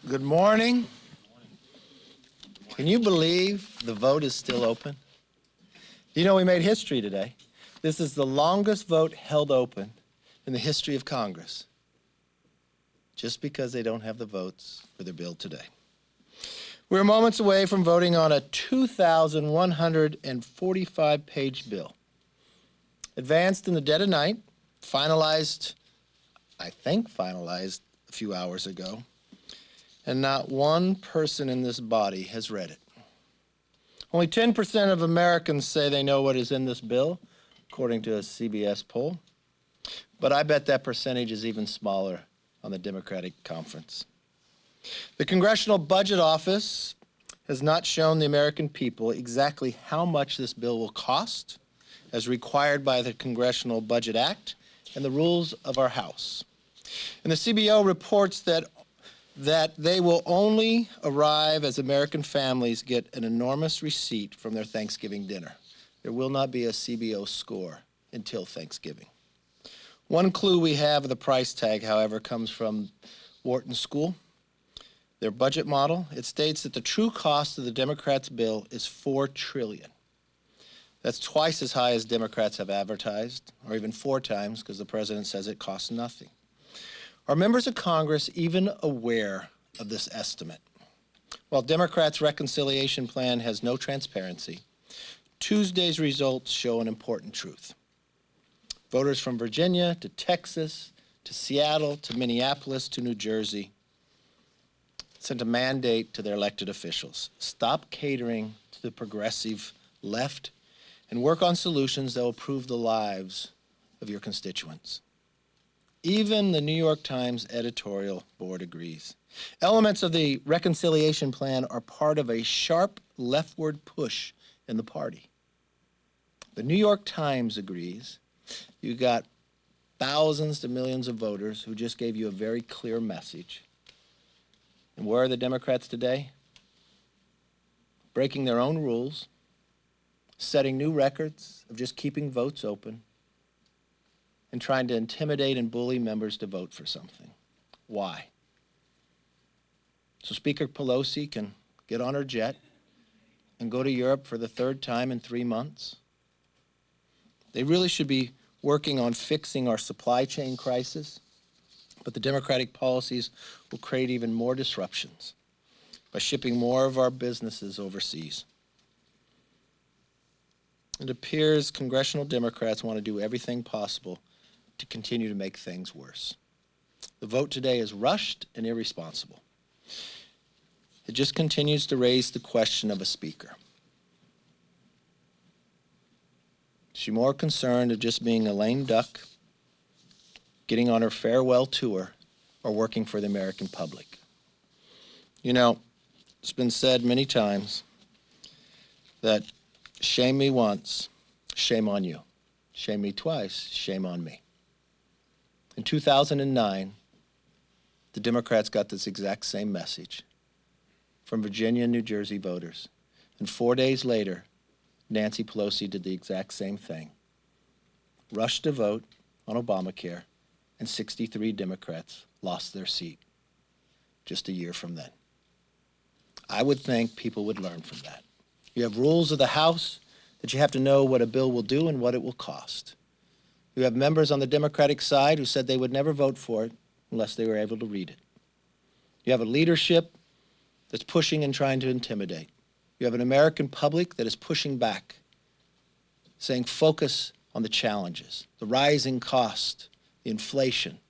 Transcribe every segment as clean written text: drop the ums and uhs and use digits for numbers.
Good morning. Can you believe the vote is still open? You know, we made history today. This is the longest vote held open in the history of Congress, just because they don't have the votes for their bill today. We're moments away from voting on a 2,145-page bill. Advanced in the dead of night, finalized, I think finalized a few hours ago, and not one person in this body has read it. Only 10% of Americans say they know what is in this bill, according to a CBS poll. But I bet that percentage is even smaller on the Democratic conference. The Congressional Budget Office has not shown the American people exactly how much this bill will cost, as required by the Congressional Budget Act and the rules of our House. And the CBO reports that they will only arrive as American families get an enormous receipt from their Thanksgiving dinner. There will not be a CBO score until Thanksgiving. One clue we have of the price tag, however, comes from Wharton School. Their budget model, it states that the true cost of the Democrats' bill is $4 trillion. That's twice as high as Democrats have advertised, or even 4 times, because the president says it costs nothing. Are members of Congress even aware of this estimate? While Democrats' reconciliation plan has no transparency, Tuesday's results show an important truth. Voters from Virginia to Texas to Seattle to Minneapolis to New Jersey sent a mandate to their elected officials. Stop catering to the progressive left and work on solutions that will improve the lives of your constituents. Even the New York Times editorial board agrees. Elements of the reconciliation plan are part of a sharp leftward push in the party. The New York Times agrees. You got thousands to millions of voters who just gave you a very clear message. And where are the Democrats today? Breaking their own rules, setting new records of just keeping votes open, and trying to intimidate and bully members to vote for something. Why? So Speaker Pelosi can get on her jet and go to Europe for the 3rd time in 3 months? They really should be working on fixing our supply chain crisis, but the Democratic policies will create even more disruptions by shipping more of our businesses overseas. It appears congressional Democrats want to do everything possible to continue to make things worse. The vote today is rushed and irresponsible. It just continues to raise the question of a speaker. Is she more concerned of just being a lame duck, getting on her farewell tour, or working for the American public? You know, it's been said many times that shame me once, shame on you. Shame me twice, shame on me. In 2009, the Democrats got this exact same message from Virginia and New Jersey voters. And 4 days later, Nancy Pelosi did the exact same thing. Rushed to vote on Obamacare, and 63 Democrats lost their seat just a year from then. I would think people would learn from that. You have rules of the House that you have to know what a bill will do and what it will cost. You have members on the Democratic side who said they would never vote for it unless they were able to read it. You have a leadership that's pushing and trying to intimidate. You have an American public that is pushing back, saying focus on the challenges. The rising cost, the inflation,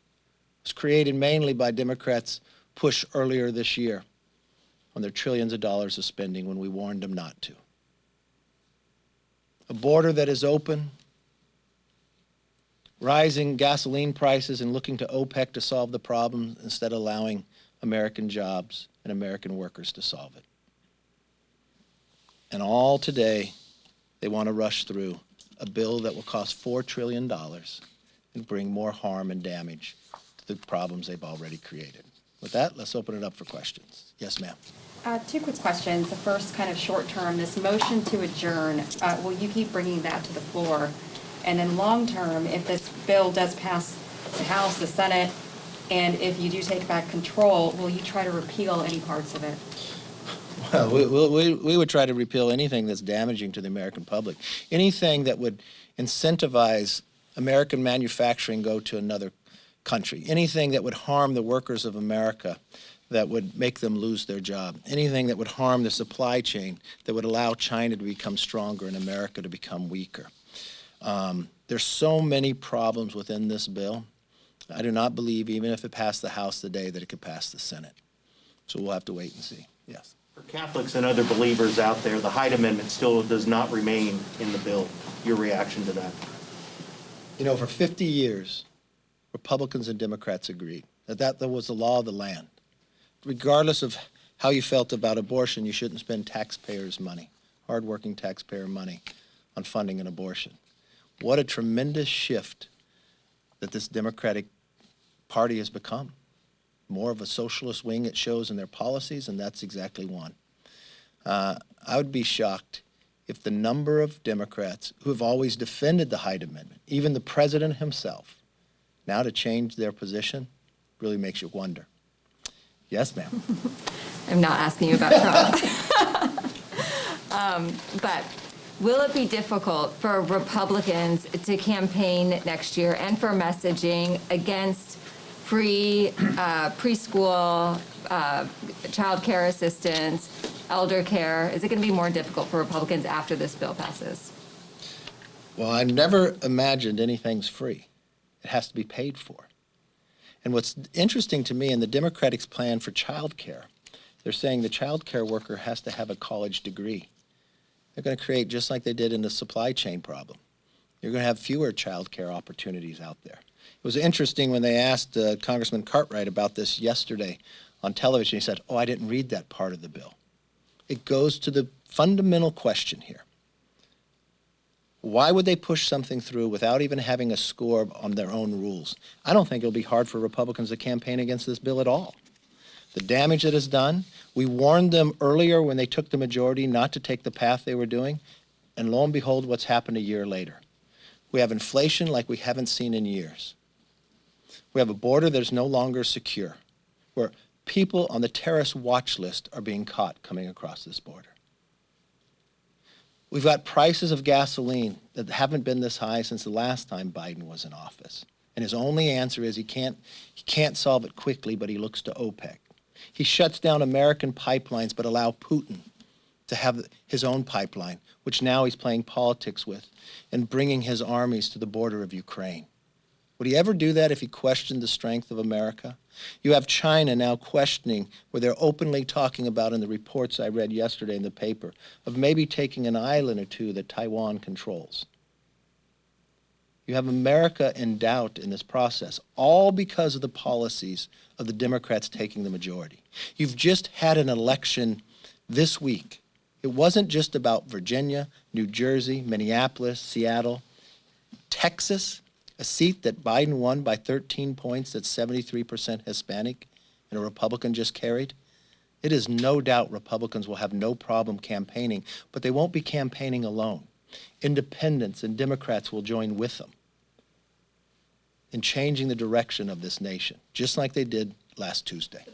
was created mainly by Democrats' push earlier this year on their trillions of dollars of spending when we warned them not to. A border that is open, rising gasoline prices and looking to OPEC to solve the problem instead of allowing American jobs and American workers to solve it. And all today, they want to rush through a bill that will cost $4 trillion and bring more harm and damage to the problems they've already created. With that, let's open it up for questions. Yes, ma'am. 2 quick questions. The first, kind of short term, this motion to adjourn, will you keep bringing that to the floor? And then long term, if this bill does pass the House, the Senate, And if you do take back control, will you try to repeal any parts of it? Well, we would try to repeal anything that's damaging to the American public. Anything that would incentivize American manufacturing go to another country. Anything that would harm the workers of America, that would make them lose their job. Anything that would harm the supply chain, that would allow China to become stronger and America to become weaker. There's so many problems within this bill. I do not believe, even if it passed the House today, that it could pass the Senate. So we'll have to wait and see. Yes. For Catholics and other believers out there, the Hyde Amendment still does not remain in the bill. Your reaction to that? You know, for 50 years, Republicans and Democrats agreed that was the law of the land. Regardless of how you felt about abortion, you shouldn't spend taxpayers' money, hardworking taxpayer money, on funding an abortion. What a tremendous shift that this Democratic Party has become. More of a socialist wing, it shows in their policies, and that's exactly one. I would be shocked if the number of Democrats who have always defended the Hyde Amendment, even the president himself, now to change their position really makes you wonder. Yes, ma'am. I'm not asking you about Trump. But will it be difficult for Republicans to campaign next year and for messaging against free preschool, child care assistance, elder care? Is it going to be more difficult for Republicans after this bill passes? Well, I never imagined anything's free. It has to be paid for. And what's interesting to me in the Democrats' plan for child care, they're saying the child care worker has to have a college degree. They're going to create, just like they did in the supply chain problem, you're going to have fewer child care opportunities out there. It was interesting when they asked Congressman Cartwright about this yesterday on television. He said, "Oh, I didn't read that part of the bill." It goes to the fundamental question here. Why would they push something through without even having a score on their own rules? I don't think it'll be hard for Republicans to campaign against this bill at all. The damage that is done, we warned them earlier when they took the majority not to take the path they were doing, and lo and behold, what's happened a year later. We have inflation like we haven't seen in years. We have a border that is no longer secure, where people on the terrorist watch list are being caught coming across this border. We've got prices of gasoline that haven't been this high since the last time Biden was in office. And his only answer is he can't solve it quickly, but he looks to OPEC. He shuts down American pipelines, but allow Putin to have his own pipeline, which now he's playing politics with, and bringing his armies to the border of Ukraine. Would he ever do that if he questioned the strength of America? You have China now questioning, where they're openly talking about in the reports I read yesterday in the paper, of maybe taking an island or two that Taiwan controls. You have America in doubt in this process, all because of the policies of the Democrats taking the majority. You've just had an election this week. It wasn't just about Virginia, New Jersey, Minneapolis, Seattle, Texas, a seat that Biden won by 13 points that's 73% Hispanic and a Republican just carried. It is no doubt Republicans will have no problem campaigning, but they won't be campaigning alone. Independents and Democrats will join with them in changing the direction of this nation, just like they did last Tuesday.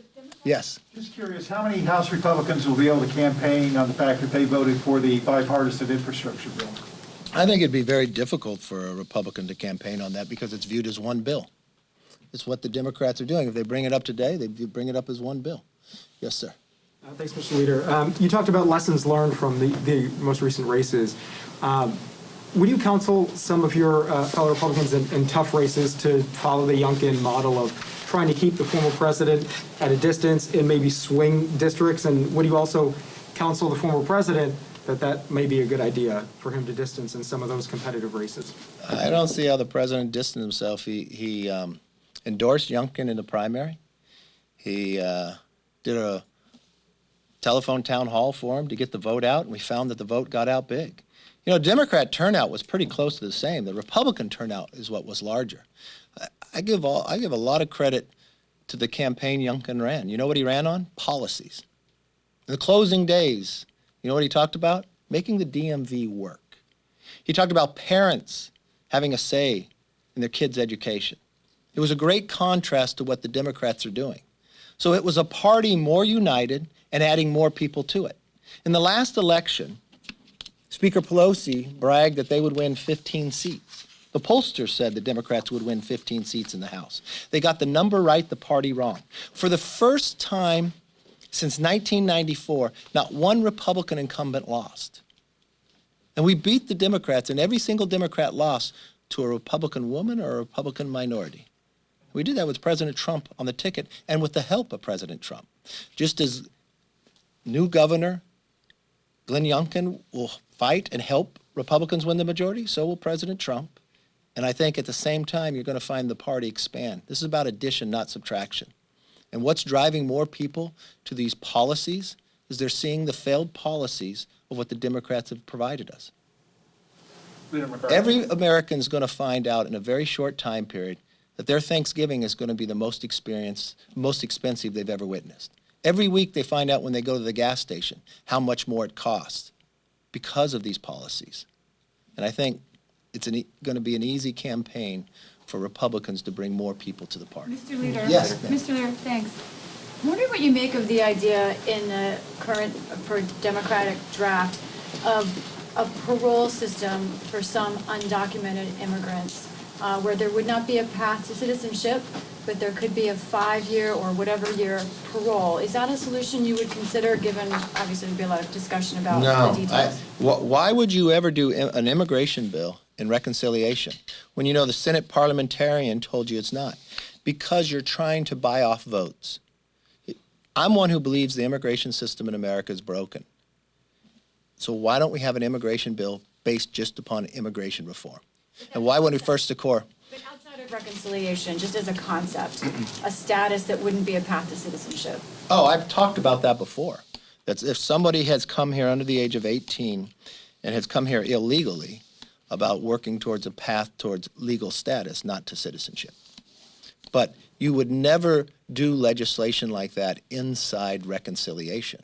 Yes? Just curious, how many House Republicans will be able to campaign on the fact that they voted for the bipartisan infrastructure bill? I think it'd be very difficult for a Republican to campaign on that because it's viewed as one bill. It's what the Democrats are doing. If they bring it up today, they bring it up as one bill. Yes, sir. Thanks, Mr. Leader. You talked about lessons learned from the most recent races. Would you counsel some of your fellow Republicans in tough races to follow the Youngkin model of trying to keep the former president at a distance in maybe swing districts? And would you also counsel the former president that may be a good idea for him to distance in some of those competitive races? I don't see how the president distanced himself. He endorsed Youngkin in the primary. He did a telephone town hall for him to get the vote out, and we found that the vote got out big. You know, Democrat turnout was pretty close to the same. The Republican turnout is what was larger. I give a lot of credit to the campaign Youngkin ran. You know what he ran on? Policies. In the closing days, you know what he talked about? Making the DMV work. He talked about parents having a say in their kids' education. It was a great contrast to what the Democrats are doing. So it was a party more united and adding more people to it. In the last election, Speaker Pelosi bragged that they would win 15 seats. The pollsters said the Democrats would win 15 seats in the House. They got the number right, the party wrong. For the first time since 1994, not one Republican incumbent lost. And we beat the Democrats, and every single Democrat lost to a Republican woman or a Republican minority. We did that with President Trump on the ticket and with the help of President Trump. Just as new governor Glenn Youngkin will fight and help Republicans win the majority, so will President Trump. And I think at the same time, you're going to find the party expand. This is about addition, not subtraction. And what's driving more people to these policies is they're seeing the failed policies of what the Democrats have provided us. Leader McCarthy. Every American is going to find out in a very short time period that their Thanksgiving is going to be the most expensive they've ever witnessed. Every week they find out when they go to the gas station how much more it costs because of these policies. And I think it's going to be an easy campaign for Republicans to bring more people to the party. Mr. Leader. Yes, ma'am. Mr. Leader, thanks. I'm wondering what you make of the idea in the current Democratic draft of a parole system for some undocumented immigrants, where there would not be a path to citizenship, but there could be a 5-year or whatever year parole. Is that a solution you would consider, given obviously there'd be a lot of discussion about the details? Why would you ever do an immigration bill in reconciliation when you know the Senate parliamentarian told you it's not? Because you're trying to buy off votes. I'm one who believes the immigration system in America is broken. So why don't we have an immigration bill based just upon immigration reform? And why wouldn't we first declare? But outside of reconciliation, just as a concept, a status that wouldn't be a path to citizenship. Oh, I've talked about that before. That's if somebody has come here under the age of 18 and has come here illegally, about working towards a path towards legal status, not to citizenship. But you would never do legislation like that inside reconciliation.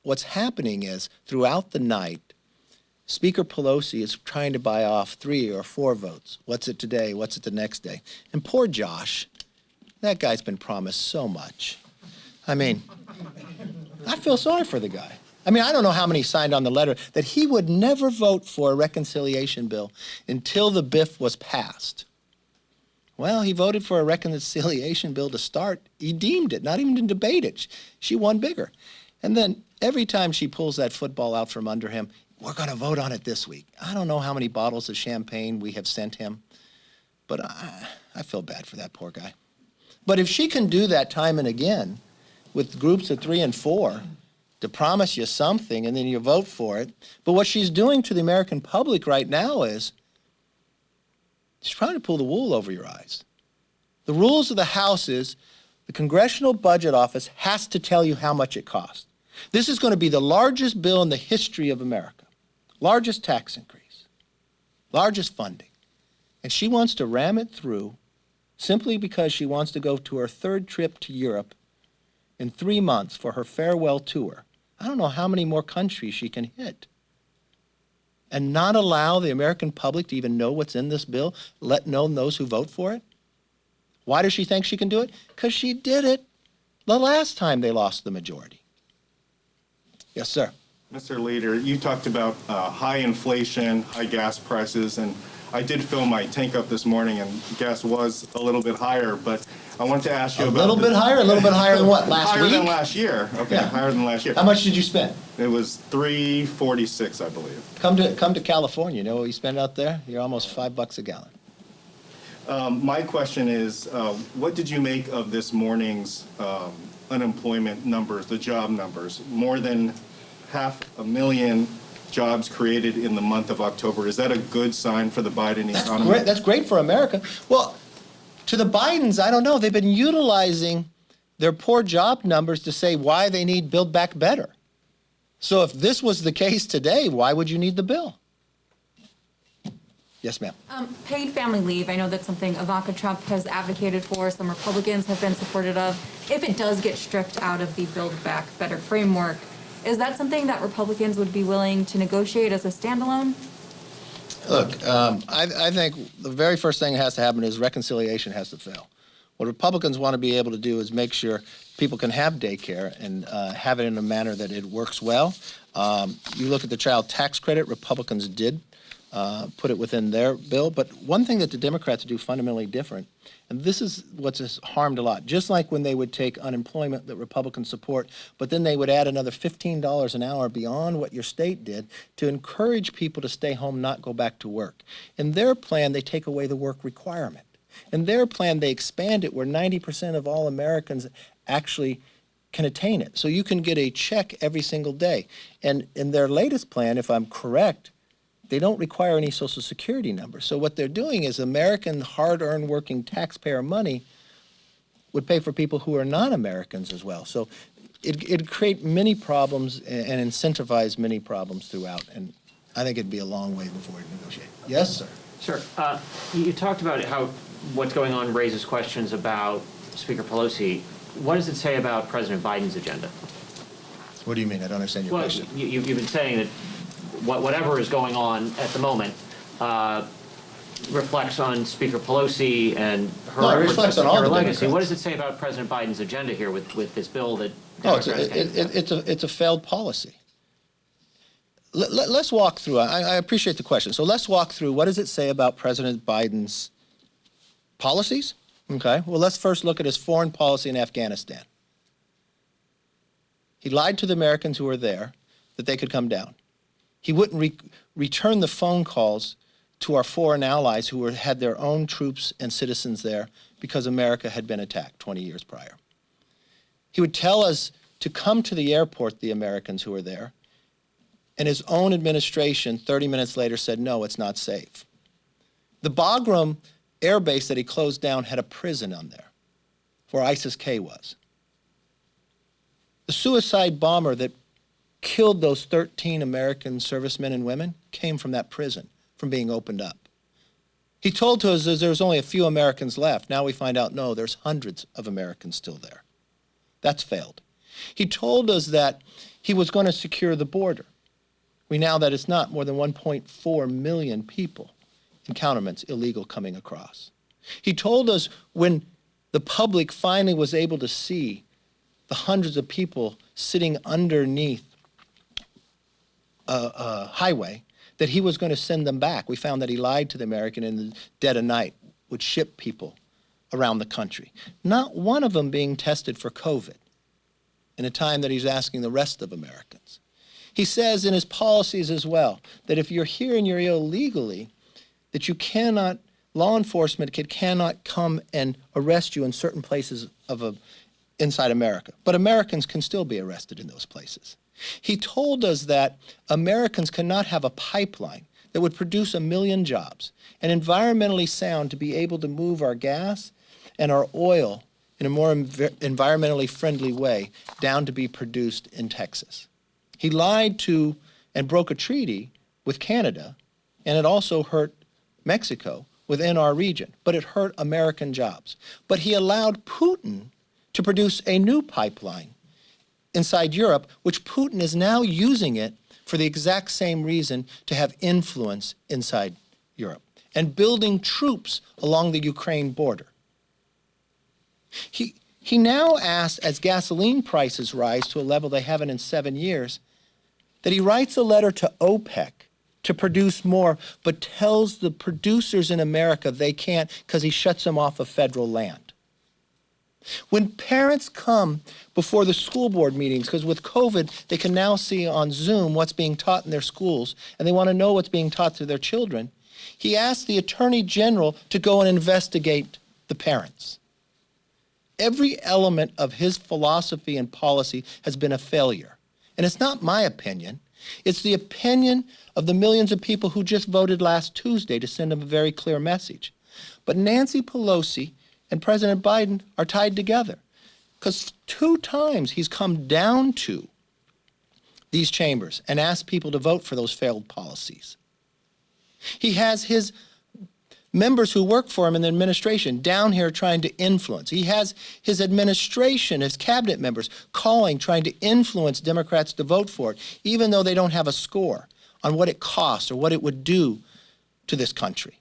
What's happening is, throughout the night, Speaker Pelosi is trying to buy off 3 or 4 votes. What's it today? What's it the next day? And poor Josh, that guy's been promised so much. I mean, I feel sorry for the guy. I mean, I don't know how many signed on the letter that he would never vote for a reconciliation bill until the BIF was passed. Well, he voted for a reconciliation bill to start. He deemed it, not even to debate it. She won bigger. And then every time she pulls that football out from under him, we're going to vote on it this week. I don't know how many bottles of champagne we have sent him, but I feel bad for that poor guy. But if she can do that time and again with groups of 3 and 4 to promise you something and then you vote for it, but what she's doing to the American public right now is she's trying to pull the wool over your eyes. The rules of the House is the Congressional Budget Office has to tell you how much it costs. This is going to be the largest bill in the history of America, largest tax increase, largest funding. And she wants to ram it through simply because she wants to go to her 3rd trip to Europe in 3 months for her farewell tour. I don't know how many more countries she can hit. And not allow the American public to even know what's in this bill, let alone those who vote for it? Why does she think she can do it? Because she did it the last time they lost the majority. Yes, sir. Mr. Leader, you talked about high inflation, high gas prices, and I did fill my tank up this morning, and gas was a little bit higher, but I wanted to ask you about... A little bit higher than what, last week? Higher than last year. Okay, Yeah. higher than last year. How much did you spend? It was $3.46, I believe. Come to California. You know what you spend out there? You're almost $5 a gallon. My question is, what did you make of this morning's unemployment numbers, the job numbers? More than 500,000 jobs created in the month of October. Is that a good sign for the Biden economy? That's great for America. Well, to the Bidens, I don't know. They've been utilizing their poor job numbers to say why they need Build Back Better. So if this was the case today, why would you need the bill? Yes, ma'am. Paid family leave, I know that's something Ivanka Trump has advocated for, some Republicans have been supportive of. If it does get stripped out of the Build Back Better framework, is that something that Republicans would be willing to negotiate as a standalone? Look, I think the very first thing that has to happen is reconciliation has to fail. What Republicans want to be able to do is make sure people can have daycare and have it in a manner that it works well. You look at the child tax credit, Republicans did put it within their bill. But one thing that the Democrats do fundamentally different, and this is what's harmed a lot, just like when they would take unemployment that Republicans support, but then they would add another $15 an hour beyond what your state did to encourage people to stay home, not go back to work. In their plan, they take away the work requirement. In their plan, they expand it where 90% of all Americans actually can attain it. So you can get a check every single day. And in their latest plan, if I'm correct, they don't require any Social Security number. So what they're doing is American hard-earned working taxpayer money would pay for people who are non-Americans as well. So it'd create many problems and incentivize many problems throughout. And I think it'd be a long way before we negotiate. Yes, sir. Sir, you talked about how what's going on raises questions about Speaker Pelosi. What does it say about President Biden's agenda? What do you mean? I don't understand your question. You've been saying that whatever is going on at the moment reflects on Speaker Pelosi and her, No, it reflects on all her the legacy. Democrats. What does it say about President Biden's agenda here with this bill that Oh, Democrats getting? it's a failed policy. Let's walk through. I appreciate the question. So let's walk through. What does it say about President Biden's policies? Okay. Well, let's first look at his foreign policy in Afghanistan. He lied to the Americans who were there that they could come down. He wouldn't return the phone calls to our foreign allies who had their own troops and citizens there because America had been attacked 20 years prior. He would tell us to come to the airport, the Americans who were there, and his own administration 30 minutes later said, no, it's not safe. The Bagram air base that he closed down had a prison on there where ISIS-K was. The suicide bomber that killed those 13 American servicemen and women came from that prison, from being opened up. He told us that there's only a few Americans left. Now we find out, no, there's hundreds of Americans still there. That's failed. He told us that he was going to secure the border. We now that it's not more than 1.4 million people in countermeasures illegal coming across. He told us when the public finally was able to see the hundreds of people sitting underneath a highway that he was going to send them back. We found that he lied to the American in the dead of night, would ship people around the country. Not one of them being tested for COVID in a time that he's asking the rest of Americans. He says in his policies as well that if you're here and you're illegally, that you cannot, law enforcement cannot come and arrest you in certain places inside America. But Americans can still be arrested in those places. He told us that Americans cannot have a pipeline that would produce 1 million jobs and environmentally sound to be able to move our gas and our oil in a more environmentally friendly way down to be produced in Texas. He lied to and broke a treaty with Canada, and it also hurt Mexico within our region, but it hurt American jobs. But he allowed Putin to produce a new pipeline inside Europe, which Putin is now using it for the exact same reason, to have influence inside Europe and building troops along the Ukraine border. He now asks, as gasoline prices rise to a level they haven't in 7 years, that he writes a letter to OPEC to produce more, but tells the producers in America they can't because he shuts them off of federal land. When parents come before the school board meetings, because with COVID, they can now see on Zoom what's being taught in their schools, and they want to know what's being taught to their children, he asked the Attorney General to go and investigate the parents. Every element of his philosophy and policy has been a failure. And it's not my opinion. It's the opinion of the millions of people who just voted last Tuesday to send him a very clear message. But Nancy Pelosi and President Biden are tied together because 2 times he's come down to these chambers and asked people to vote for those failed policies. He has his members who work for him in the administration down here trying to influence. He has his administration, his cabinet members calling, trying to influence Democrats to vote for it, even though they don't have a score on what it costs or what it would do to this country.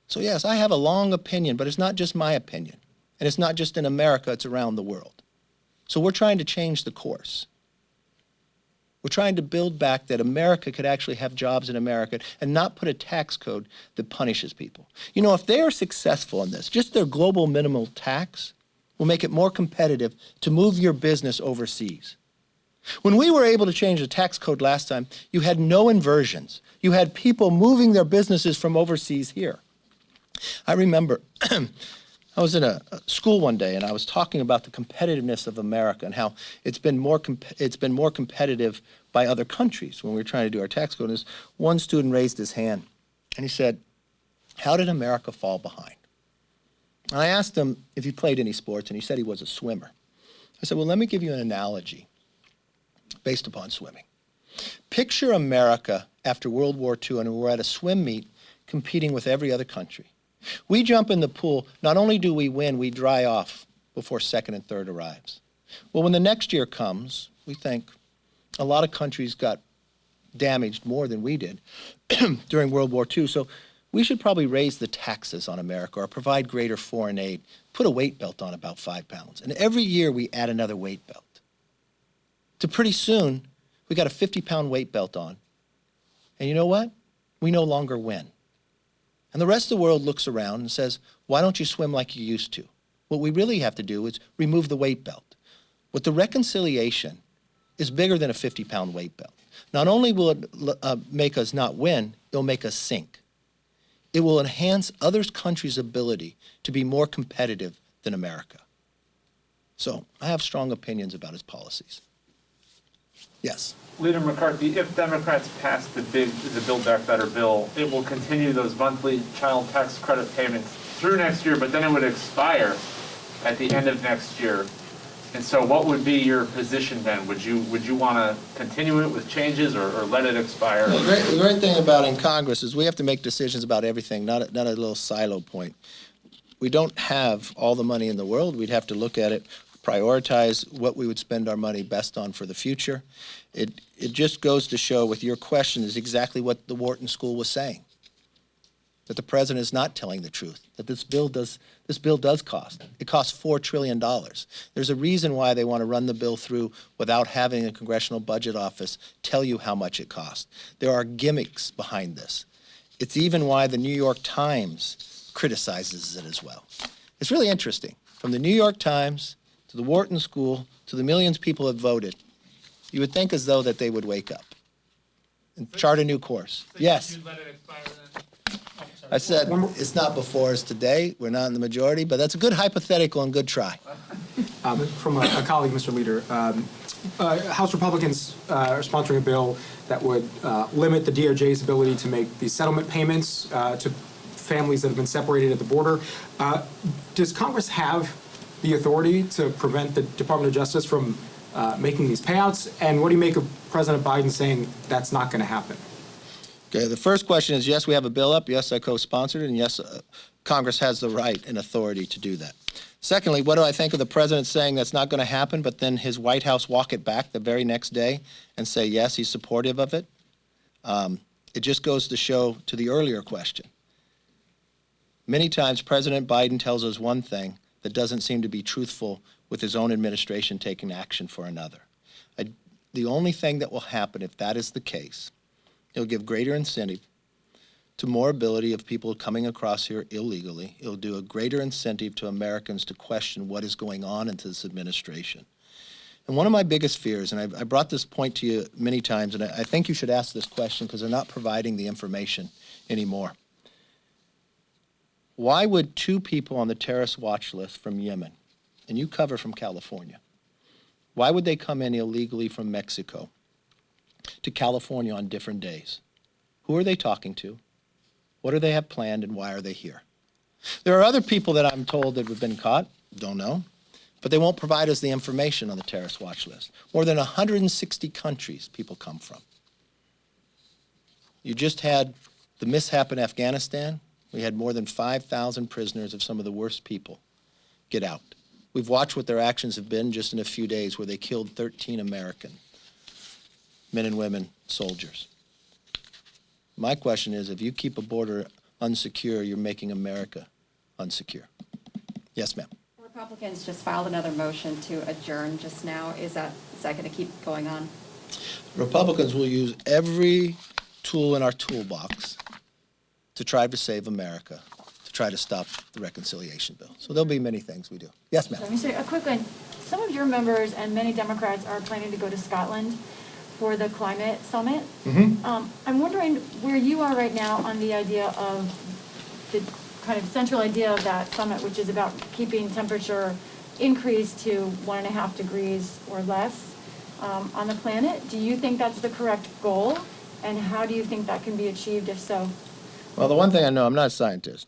So yes, I have a long opinion, but it's not just my opinion. And it's not just in America, it's around the world. So we're trying to change the course. We're trying to build back that America could actually have jobs in America and not put a tax code that punishes people. You know, if they are successful in this, just their global minimal tax will make it more competitive to move your business overseas. When we were able to change the tax code last time, you had no inversions. You had people moving their businesses from overseas here. I remember I was in a school one day and I was talking about the competitiveness of America and how it's been more competitive by other countries when we were trying to do our tax code. And this one student raised his hand and he said, "How did America fall behind?" And I asked him if he played any sports, and he said he was a swimmer. I said, "Well, let me give you an analogy based upon swimming. Picture America after World War II, and we're at a swim meet competing with every other country. We jump in the pool, not only do we win, we dry off before second and third arrives. Well, when the next year comes, we think a lot of countries got damaged more than we did during World War II, so we should probably raise the taxes on America or provide greater foreign aid, put a weight belt on about 5 pounds. And every year we add another weight belt. So pretty soon, we got a 50-pound weight belt on. And you know what? We no longer win. And the rest of the world looks around and says, why don't you swim like you used to? What we really have to do is remove the weight belt. What the reconciliation is bigger than a 50-pound weight belt. Not only will it make us not win, it'll make us sink. It will enhance other countries' ability to be more competitive than America. So I have strong opinions about his policies. Yes. Leader McCarthy, if Democrats pass the Build Back Better bill, it will continue those monthly child tax credit payments through next year, but then it would expire at the end of next year. And so what would be your position then? Would you want to continue it with changes or let it expire? The great thing about in Congress is we have to make decisions about everything, not a little silo point. We don't have all the money in the world. We'd have to look at it, prioritize what we would spend our money best on for the future. It just goes to show with your question is exactly what the Wharton School was saying, that the president is not telling the truth, that this bill does cost. It costs $4 trillion. There's a reason why they want to run the bill through without having a Congressional Budget Office tell you how much it costs. There are gimmicks behind this. It's even why the New York Times criticizes it as well. It's really interesting. From the New York Times to the Wharton School to the millions of people that voted, you would think as though that they would wake up and chart a new course. Yes. I said, it's not before us today. We're not in the majority, but that's a good hypothetical and good try. From a colleague, Mr. Leader, House Republicans are sponsoring a bill that would limit the DOJ's ability to make these settlement payments to families that have been separated at the border. Does Congress have the authority to prevent the Department of Justice from making these payouts? And what do you make of President Biden saying that's not going to happen? Okay, the first question is, yes, we have a bill up. Yes, I co-sponsored it. And yes, Congress has the right and authority to do that. Secondly, what do I think of the president saying that's not going to happen, but then his White House walk it back the very next day and say, yes, he's supportive of it? It just goes to show to the earlier question. Many times President Biden tells us one thing that doesn't seem to be truthful with his own administration taking action for another. The only thing that will happen if that is the case, it'll give greater incentive to more ability of people coming across here illegally. It'll do a greater incentive to Americans to question what is going on into this administration. And one of my biggest fears, and I brought this point to you many times, and I think you should ask this question because they're not providing the information anymore. Why would 2 people on the terrorist watch list from Yemen, and you cover from California, why would they come in illegally from Mexico to California on different days? Who are they talking to? What do they have planned, and why are they here? There are other people that I'm told that have been caught, don't know, but they won't provide us the information on the terrorist watch list. More than 160 countries people come from. You just had the mishap in Afghanistan. We had more than 5,000 prisoners of some of the worst people get out. We've watched what their actions have been just in a few days where they killed 13 American men and women soldiers. My question is, if you keep a border unsecure, you're making America unsecure. Yes, ma'am. Republicans just filed another motion to adjourn just now. Is that going to keep going on? Republicans will use every tool in our toolbox to try to save America, to try to stop the reconciliation bill. So there'll be many things we do. Yes, ma'am. Let me say a quick one. Some of your members and many Democrats are planning to go to Scotland for the climate summit. I'm wondering where you are right now on the idea of the kind of central idea of that summit, which is about keeping temperature increased to 1.5 degrees or less on the planet. Do you think that's the correct goal? And how do you think that can be achieved if so? Well, the one thing I know, I'm not a scientist,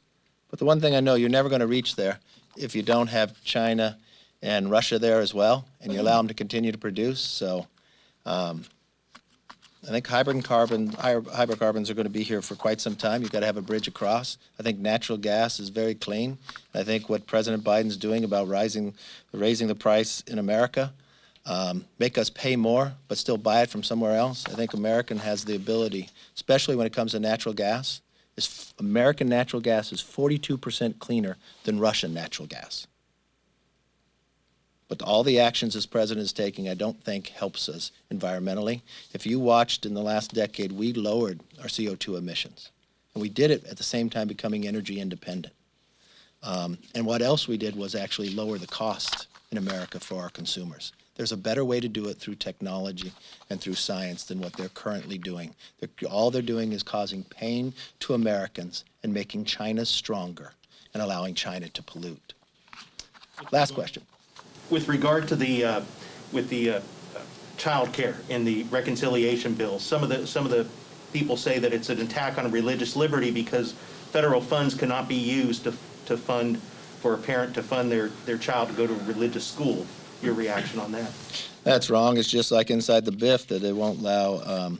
but the one thing I know, you're never going to reach there if you don't have China and Russia there as well, and you allow them to continue to produce. So I think hydrocarbons are going to be here for quite some time. You've got to have a bridge across. I think natural gas is very clean. I think what President Biden's doing about raising the price in America, make us pay more but still buy it from somewhere else. I think American has the ability, especially when it comes to natural gas. American natural gas is 42% cleaner than Russian natural gas. But all the actions this president is taking, I don't think helps us environmentally. If you watched in the last decade, we lowered our CO2 emissions. And we did it at the same time becoming energy independent. And what else we did was actually lower the cost in America for our consumers. There's a better way to do it through technology and through science than what they're currently doing. All they're doing is causing pain to Americans and making China stronger and allowing China to pollute. Last question. With regard to the child care in the reconciliation bill, some of the people say that it's an attack on religious liberty because federal funds cannot be used to fund, for a parent to fund their child to go to a religious school. Your reaction on that? That's wrong. It's just like inside the BIF that they won't allow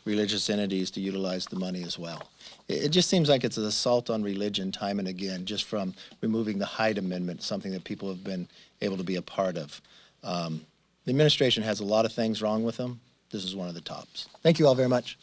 religious entities to utilize the money as well. It just seems like it's an assault on religion time and again, just from removing the Hyde Amendment, something that people have been able to be a part of. The administration has a lot of things wrong with them. This is one of the tops. Thank you all very much.